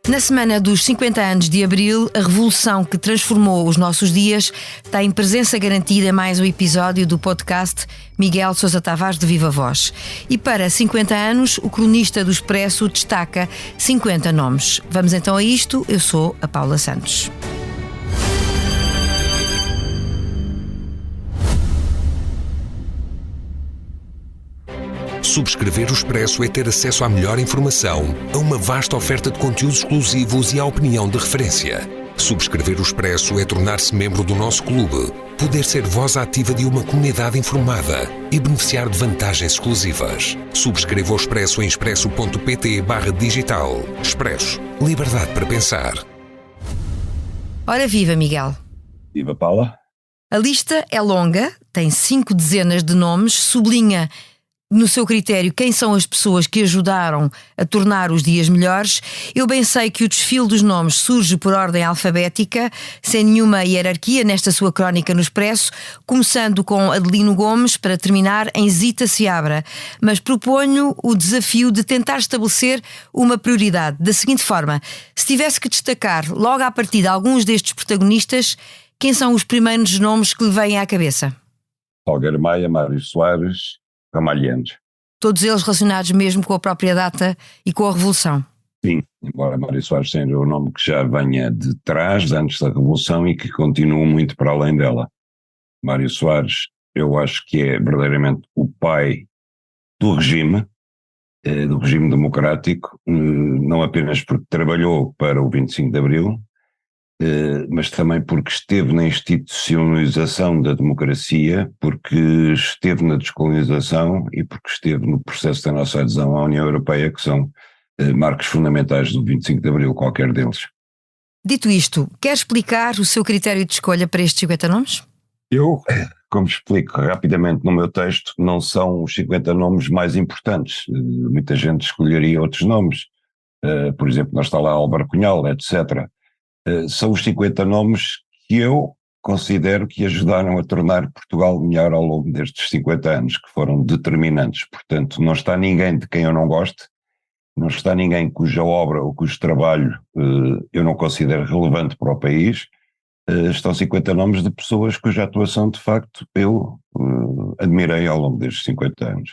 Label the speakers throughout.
Speaker 1: Na semana dos 50 anos de Abril, a revolução que transformou os nossos dias tem presença garantida em mais um episódio do podcast Miguel Sousa Tavares de Viva Voz. E para 50 anos, o cronista do Expresso destaca 50 nomes. Vamos então a isto. Eu sou a Paula Santos.
Speaker 2: Subscrever o Expresso é ter acesso à melhor informação, a uma vasta oferta de conteúdos exclusivos e à opinião de referência. Subscrever o Expresso é tornar-se membro do nosso clube, poder ser voz ativa de uma comunidade informada e beneficiar de vantagens exclusivas. Subscreva o Expresso em expresso.pt/digital. Expresso. Liberdade para pensar.
Speaker 1: Ora viva, Miguel.
Speaker 3: Viva, Paula.
Speaker 1: A lista é longa, tem 5 dezenas de nomes, sublinha no seu critério quem são as pessoas que ajudaram a tornar os dias melhores. Eu bem sei que o desfile dos nomes surge por ordem alfabética, sem nenhuma hierarquia nesta sua crónica no Expresso, começando com Adelino Gomes para terminar em Zita Seabra. Mas proponho o desafio de tentar estabelecer uma prioridade da seguinte forma: se tivesse que destacar logo à partida alguns destes protagonistas, quem são os primeiros nomes que lhe vêm à cabeça?
Speaker 3: Salgueiro Maia, Mário Soares, Ramalhianos.
Speaker 1: Todos eles relacionados mesmo com a própria data e com a Revolução.
Speaker 3: Sim, embora Mário Soares seja um nome que já venha de trás, antes da Revolução, e que continua muito para além dela. Mário Soares, eu acho que é verdadeiramente o pai do regime democrático, não apenas porque trabalhou para o 25 de Abril, mas também porque esteve na institucionalização da democracia, porque esteve na descolonização e porque esteve no processo da nossa adesão à União Europeia, que são marcos fundamentais do 25 de Abril, qualquer deles.
Speaker 1: Dito isto, quer explicar o seu critério de escolha para estes 50 nomes?
Speaker 3: Eu, como explico rapidamente no meu texto, não são os 50 nomes mais importantes. Muita gente escolheria outros nomes. Por exemplo, não está lá Álvaro Cunhal, etc. São os 50 nomes que eu considero que ajudaram a tornar Portugal melhor ao longo destes 50 anos, que foram determinantes. Portanto, não está ninguém de quem eu não goste, não está ninguém cuja obra ou cujo trabalho eu não considero relevante para o país. Estão 50 nomes de pessoas cuja atuação, de facto, eu admirei ao longo destes 50 anos.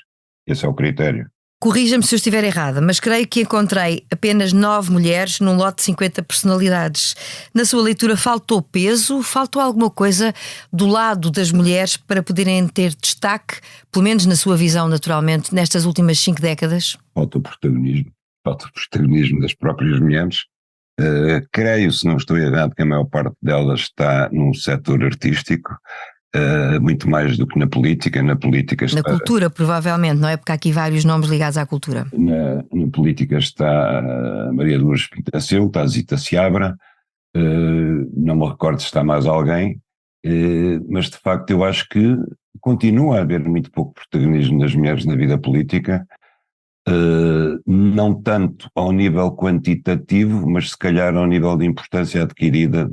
Speaker 3: Esse é o critério.
Speaker 1: Corrija-me se eu estiver errada, mas creio que encontrei apenas 9 mulheres num lote de 50 personalidades. Na sua leitura faltou peso? Faltou alguma coisa do lado das mulheres para poderem ter destaque, pelo menos na sua visão, naturalmente, nestas últimas 5 décadas?
Speaker 3: Falta o protagonismo das próprias mulheres. Creio, se não estou errado, que a maior parte delas está num setor artístico, muito mais do que na política. Na
Speaker 1: cultura, provavelmente, não é? Porque há aqui vários nomes ligados à cultura.
Speaker 3: Na política está a Maria Lourdes Pintaceu, está a Zita Seabra, não me recordo se está mais alguém, mas de facto eu acho que continua a haver muito pouco protagonismo das mulheres na vida política, não tanto ao nível quantitativo, mas se calhar ao nível de importância adquirida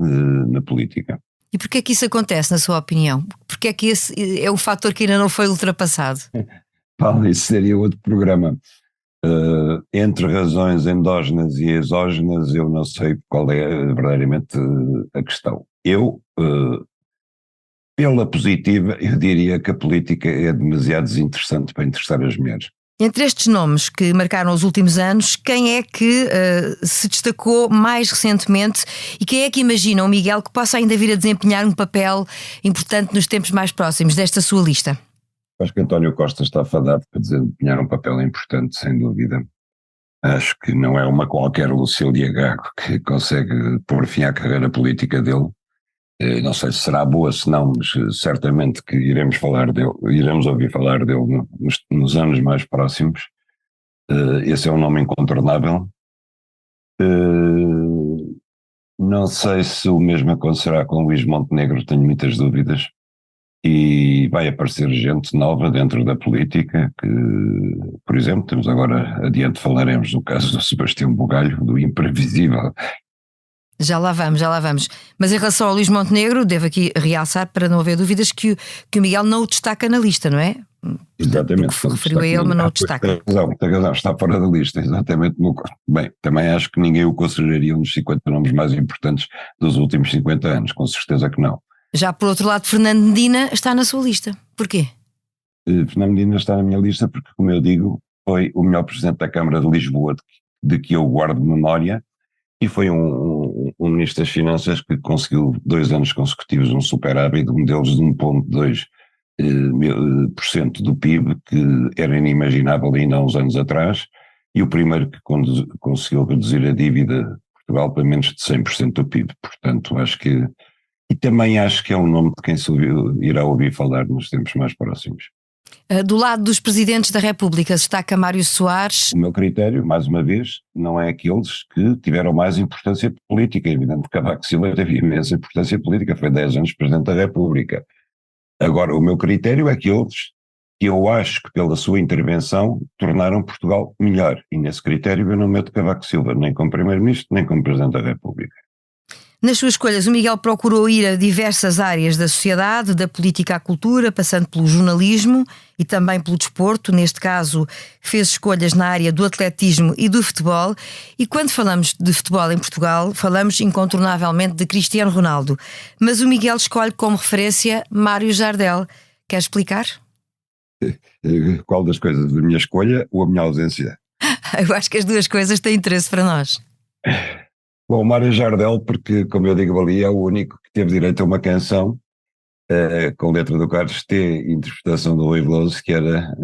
Speaker 3: na política.
Speaker 1: E porquê é que isso acontece, na sua opinião? Porquê é que esse é o fator que ainda não foi ultrapassado?
Speaker 3: Paulo, isso seria outro programa. Entre razões endógenas e exógenas, eu não sei qual é verdadeiramente a questão. Eu, pela positiva, eu diria que a política é demasiado desinteressante para interessar as mulheres.
Speaker 1: Entre estes nomes que marcaram os últimos anos, quem é que se destacou mais recentemente e quem é que imagina, o Miguel, que possa ainda vir a desempenhar um papel importante nos tempos mais próximos desta sua lista?
Speaker 3: Acho que António Costa está fadado para desempenhar um papel importante, sem dúvida. Acho que não é uma qualquer Lucília Gago que consegue pôr fim à carreira política dele. Não sei se será boa, se não, mas certamente que iremos ouvir falar dele nos anos mais próximos. Esse é um nome incontornável. Não sei se o mesmo acontecerá com Luís Montenegro, tenho muitas dúvidas. E vai aparecer gente nova dentro da política, que, por exemplo, temos agora, adiante falaremos do caso do Sebastião Bugalho, do imprevisível.
Speaker 1: Já lá vamos. Mas em relação ao Luís Montenegro, devo aqui realçar, para não haver dúvidas, que o Miguel não o destaca na lista, não é?
Speaker 3: Exatamente.
Speaker 1: Porque referiu a ele, mas não o destaca.
Speaker 3: Tem razão, está fora da lista, exatamente. Bem, também acho que ninguém o consideraria um dos 50 nomes mais importantes dos últimos 50 anos, com certeza que não.
Speaker 1: Já por outro lado, Fernando Medina está na sua lista. Porquê?
Speaker 3: Fernando Medina está na minha lista porque, como eu digo, foi o melhor presidente da Câmara de Lisboa de que eu guardo memória, e foi um ministro das Finanças que conseguiu 2 anos consecutivos um superávit, um deles de 1,2% do PIB, que era inimaginável ainda há uns anos atrás, e o primeiro que conseguiu reduzir a dívida de Portugal para menos de 100% do PIB. Portanto, acho que... E também acho que é um nome de quem se irá ouvir falar nos tempos mais próximos.
Speaker 1: Do lado dos presidentes da República destaca Mário Soares.
Speaker 3: O meu critério, mais uma vez, não é aqueles que tiveram mais importância política. É evidente que Cavaco Silva teve imensa importância política, foi 10 anos Presidente da República. Agora, o meu critério é aqueles que eu acho que pela sua intervenção tornaram Portugal melhor. E nesse critério eu não meto Cavaco Silva, nem como Primeiro-Ministro, nem como Presidente da República.
Speaker 1: Nas suas escolhas, o Miguel procurou ir a diversas áreas da sociedade, da política à cultura, passando pelo jornalismo e também pelo desporto. Neste caso, fez escolhas na área do atletismo e do futebol. E quando falamos de futebol em Portugal, falamos incontornavelmente de Cristiano Ronaldo. Mas o Miguel escolhe como referência Mário Jardel. Quer explicar?
Speaker 3: Qual das coisas? A minha escolha ou a minha ausência?
Speaker 1: Eu acho que as duas coisas têm interesse para nós.
Speaker 3: Bom, Mário Jardel, porque, como eu digo ali, é o único que teve direito a uma canção com letra do Carlos T, interpretação do Rui Veloso, que era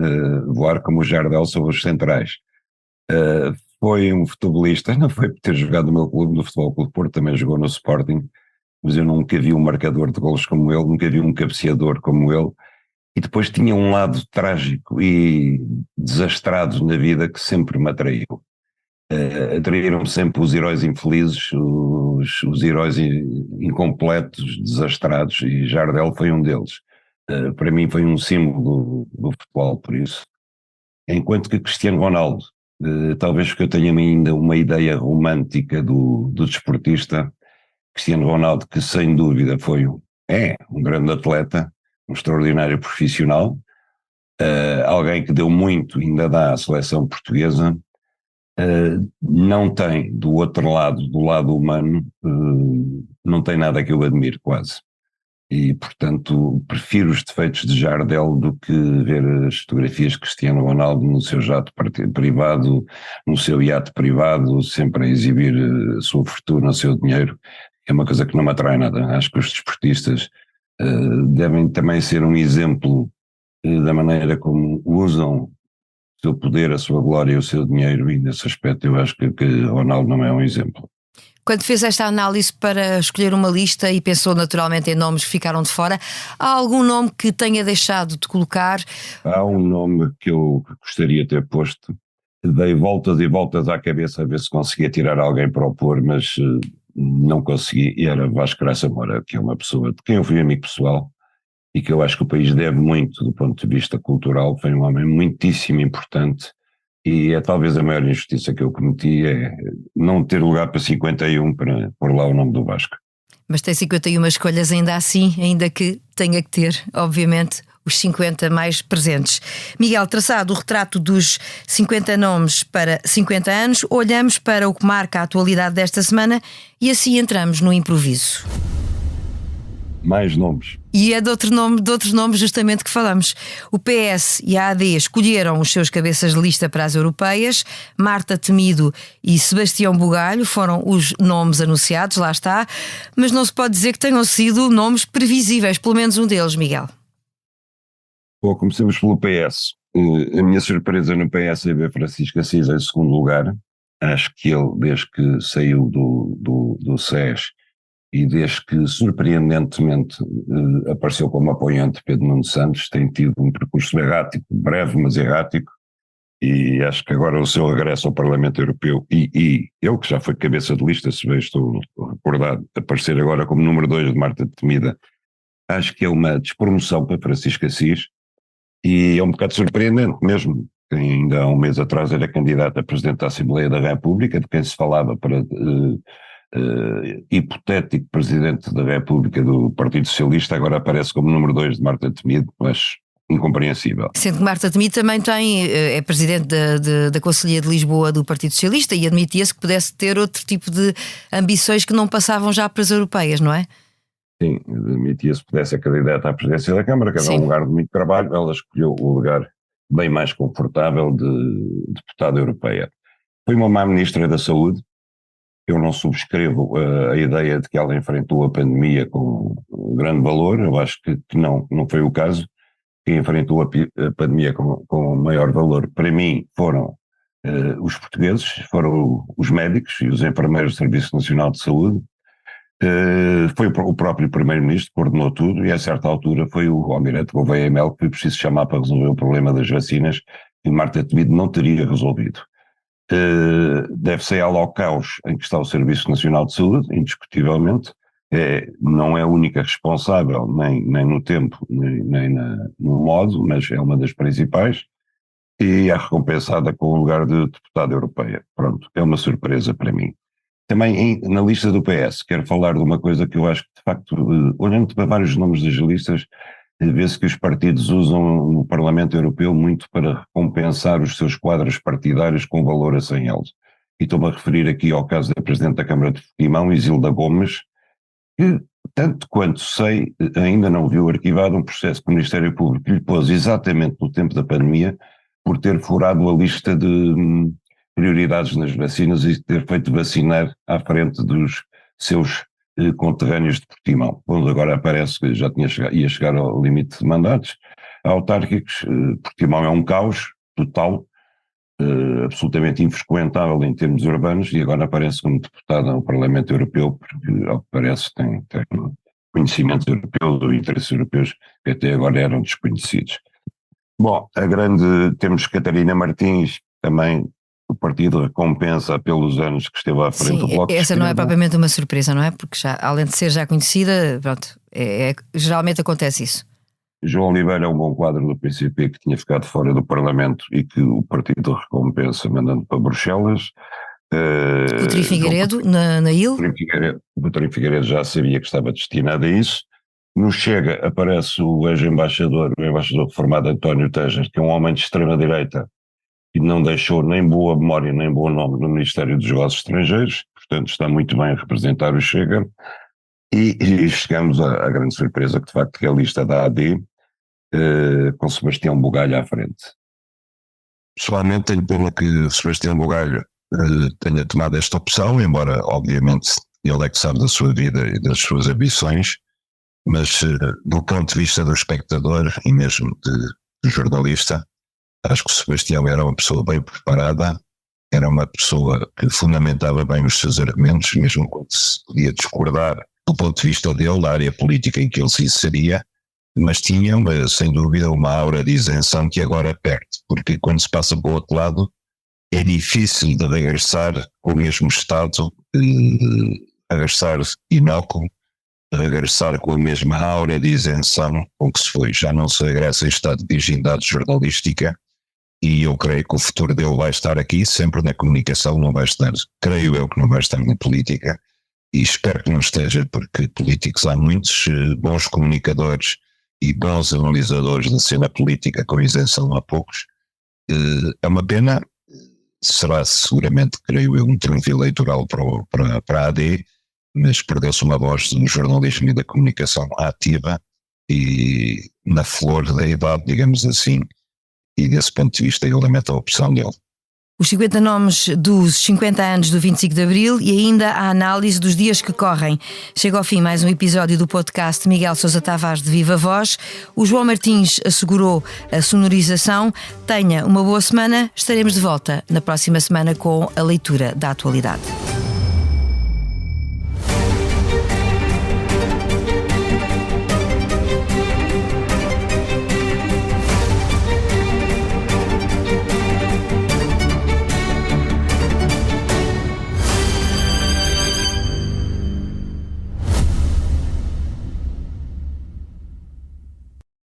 Speaker 3: Voar como o Jardel sobre os centrais. Foi um futebolista, não foi por ter jogado no meu clube, no Futebol Clube Porto, também jogou no Sporting, mas eu nunca vi um marcador de golos como ele, nunca vi um cabeceador como ele, e depois tinha um lado trágico e desastrado na vida que sempre me atraiu. Atraíram sempre os heróis infelizes, os heróis incompletos, desastrados, e Jardel foi um deles. Para mim foi um símbolo do futebol, por isso. Enquanto que Cristiano Ronaldo, talvez porque eu tenha ainda uma ideia romântica do desportista, Cristiano Ronaldo, que sem dúvida é um grande atleta, um extraordinário profissional, alguém que deu muito, ainda dá à seleção portuguesa, não tem do outro lado, do lado humano, não tem nada que eu admire quase. E, portanto, prefiro os defeitos de Jardel do que ver as fotografias de Cristiano Ronaldo no seu jato privado, no seu iate privado, sempre a exibir a sua fortuna, o seu dinheiro. É uma coisa que não me atrai nada. Acho que os desportistas devem também ser um exemplo da maneira como usam o seu poder, a sua glória e o seu dinheiro, e nesse aspecto eu acho que Ronaldo não é um exemplo.
Speaker 1: Quando fez esta análise para escolher uma lista e pensou naturalmente em nomes que ficaram de fora, há algum nome que tenha deixado de colocar?
Speaker 3: Há um nome que eu gostaria de ter posto, dei voltas e voltas à cabeça a ver se conseguia tirar alguém para o pôr, mas não consegui, e era Vasco Graça Moura, que é uma pessoa de quem eu fui amigo pessoal e que eu acho que o país deve muito do ponto de vista cultural. Foi um homem muitíssimo importante, e é talvez a maior injustiça que eu cometi, é não ter lugar para 51 para pôr lá o nome do Vasco.
Speaker 1: Mas tem 51 escolhas ainda assim, ainda que tenha que ter, obviamente, os 50 mais presentes. Miguel, traçado o retrato dos 50 nomes para 50 anos, olhamos para o que marca a atualidade desta semana e assim entramos no improviso.
Speaker 3: Mais nomes.
Speaker 1: E é de outros nomes justamente que falamos. O PS e a AD escolheram os seus cabeças de lista para as europeias. Marta Temido e Sebastião Bugalho foram os nomes anunciados, lá está. Mas não se pode dizer que tenham sido nomes previsíveis, pelo menos um deles, Miguel.
Speaker 3: Bom, comecemos pelo PS. A minha surpresa no PS é ver Francisco Assis em segundo lugar. Acho que ele, desde que saiu do SES e desde que surpreendentemente apareceu como apoiante de Pedro Nuno Santos, tem tido um percurso errático, breve mas errático, e acho que agora o seu regresso ao Parlamento Europeu, e eu que já fui cabeça de lista, se bem estou recordado, aparecer agora como número 2 de Marta Temida, acho que é uma despromoção para Francisco Assis, e é um bocado surpreendente mesmo. Ainda há um mês atrás era candidato a Presidente da Assembleia da República, de quem se falava para hipotético Presidente da República do Partido Socialista, agora aparece como número 2 de Marta Temido, mas incompreensível.
Speaker 1: Sendo que Marta Temido também é presidente da Conselhia de Lisboa do Partido Socialista e admitia-se que pudesse ter outro tipo de ambições que não passavam já para as europeias, não é?
Speaker 3: Sim, admitia-se que pudesse ser candidata à presidência da Câmara, que era um lugar de muito trabalho. Ela escolheu o lugar bem mais confortável de deputada europeia. Foi uma má ministra da Saúde. Eu não subscrevo a ideia de que ela enfrentou a pandemia com grande valor. Eu acho que não foi o caso. Quem enfrentou a pandemia com maior valor, para mim, foram os portugueses, foram os médicos e os enfermeiros do Serviço Nacional de Saúde. Foi o próprio Primeiro-Ministro que coordenou tudo, e a certa altura foi o Almirante Gouveia Melo que foi preciso chamar para resolver o problema das vacinas, que Marta Temido não teria resolvido. Deve-se ela ao caos em que está o Serviço Nacional de Saúde, indiscutivelmente. Não é a única responsável, nem no tempo, nem no modo, mas é uma das principais, e é recompensada com o lugar de deputada europeia. Pronto, é uma surpresa para mim. Também na lista do PS, quero falar de uma coisa que eu acho que, de facto, olhando para vários nomes das listas, vê-se que os partidos usam no Parlamento Europeu muito para recompensar os seus quadros partidários com valor a 100 euros. E estou-me a referir aqui ao caso da Presidente da Câmara de Portimão, Isilda Gomes, que, tanto quanto sei, ainda não viu arquivado um processo que o Ministério Público lhe pôs exatamente no tempo da pandemia por ter furado a lista de prioridades nas vacinas e ter feito vacinar à frente dos seus conterrâneos de Portimão, onde agora aparece que já ia chegar ao limite de mandatos autárquicos. Portimão é um caos total, absolutamente infrequentável em termos urbanos, e agora aparece como deputada no Parlamento Europeu, porque, ao que parece, tem conhecimentos europeus ou interesses europeus que até agora eram desconhecidos. Bom, temos Catarina Martins, também o partido recompensa pelos anos que esteve à frente do Bloco de
Speaker 1: Esquerda. Essa não é propriamente uma surpresa, não é? Porque além de ser já conhecida, pronto, geralmente acontece isso.
Speaker 3: João Oliveira é um bom quadro do PCP que tinha ficado fora do Parlamento e que o partido recompensa mandando para Bruxelas.
Speaker 1: Coutinho Figueiredo, na IL.
Speaker 3: Coutinho Figueiredo já sabia que estava destinado a isso. No Chega aparece o ex-embaixador, o embaixador reformado António Tejas, que é um homem de extrema-direita e não deixou nem boa memória nem bom nome no Ministério dos Negócios Estrangeiros, portanto está muito bem a representar o Chega. E chegamos à grande surpresa, que de facto é a lista da AD, com Sebastião Bugalho à frente.
Speaker 4: Pessoalmente tenho pena que Sebastião Bugalho tenha tomado esta opção, embora obviamente ele é que sabe da sua vida e das suas ambições, mas do ponto de vista do espectador e mesmo de jornalista, acho que o Sebastião era uma pessoa bem preparada, era uma pessoa que fundamentava bem os seus argumentos, mesmo quando se podia discordar do ponto de vista dele, da área política em que ele se inseria, mas tinha, sem dúvida, uma aura de isenção que agora perde, porque quando se passa para o outro lado é difícil de regressar com o mesmo estado, regressar inócuo, regressar com a mesma aura de isenção com que se foi. Já não se regressa em estado de virgindade jornalística, e eu creio que o futuro dele vai estar aqui, sempre na comunicação, não vai estar, creio eu que não vai estar na política, e espero que não esteja, porque políticos há muitos, bons comunicadores e bons analisadores da cena política com isenção há poucos. É uma pena, será seguramente, creio eu, um triunfo eleitoral para a AD, mas perdeu-se uma voz no jornalismo e da comunicação ativa e na flor da idade, digamos assim, e desse ponto de vista eu lamento a opção dele.
Speaker 1: Os 50 nomes dos 50 anos do 25 de Abril e ainda a análise dos dias que correm. Chega ao fim mais um episódio do podcast Miguel Sousa Tavares de Viva Voz. O João Martins assegurou a sonorização. Tenha uma boa semana. Estaremos de volta na próxima semana com a leitura da atualidade.